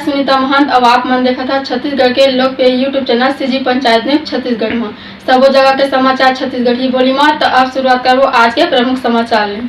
सुनीता महंत। अब आप मन देखा था छत्तीसगढ़ के लोकप्रिय यूट्यूब चैनल सीजी पंचायत में छत्तीसगढ़ में सबो जगह के समाचार छत्तीसगढ़ ही बोली में। तो अब शुरुआत करो आज के प्रमुख समाचार ले।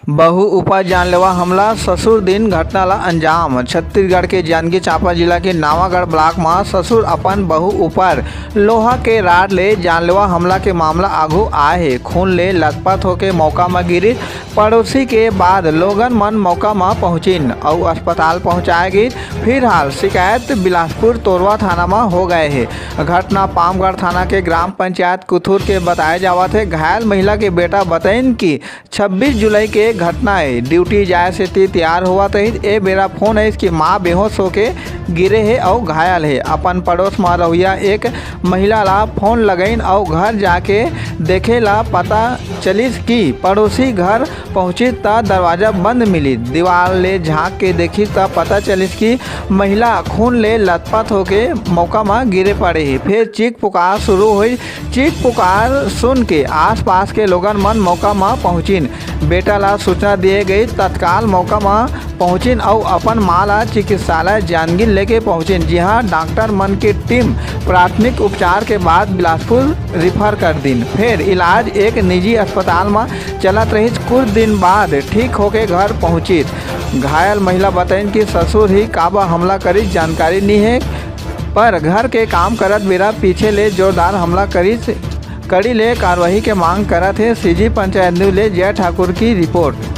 बहू ऊपर जानलेवा हमला ससुर दिन घटना ला अंजाम। छत्तीसगढ़ के जांजगीर चांपा जिला के नावागढ़ ब्लॉक में ससुर अपन बहू ऊपर लोहा के राड ले जानलेवा हमला के मामला आगू आए है। खून ले लथपथ होके मौका में गिरी पड़ोसी के बाद लोगन मन मौका में पहुंचिन और अस्पताल पहुंचाए गई। फिलहाल शिकायत बिलासपुर तोरवा थाना में हो गए है। घटना पामगढ़ थाना के ग्राम पंचायत कुथुर के बताए जावत है। घायल महिला के बेटा बताइन कि 26 जुलाई के घटना है। ड्यूटी जाए से तैयार हुआ तो ए बेरा फोन है इसकी माँ बेहोश होके गिरे है और घायल है। अपन पड़ोस में रहुआ एक महिला ला फोन लगइन और घर जाके देखे ला पता चलिस कि पड़ोसी घर पहुंची त दरवाजा बंद मिली। दीवार ले झांक के देखी त पता चलिस कि महिला खून ले लथपथ होके मौका में गिरे पड़े है। फिर चीख पुकार शुरू हुई। चीख पुकार सुन के आसपास के लोगन मन मौका में पहुंचिन। बेटा ला सूचना दिए गई। तत्काल मौका में पहुंचिन और अपन माँ ला चिकित्सालय जांजगीर लेके पहुंचिन। जी हाँ, डॉक्टर मन की टीम प्राथमिक उपचार के बाद बिलासपुर रिफर कर दिन। फिर इलाज एक निजी अस्पताल में चलत रही। कुछ दिन बाद ठीक होके घर पहुंची। घायल महिला बताइन कि ससुर ही काबा हमला करी जानकारी नहीं है, पर घर के काम करत बेरा पीछे ले जोरदार हमला कड़ी ले कार्रवाई के मांग करत है। सीजी पंचायत न्यूज़ ले जय ठाकुर की रिपोर्ट।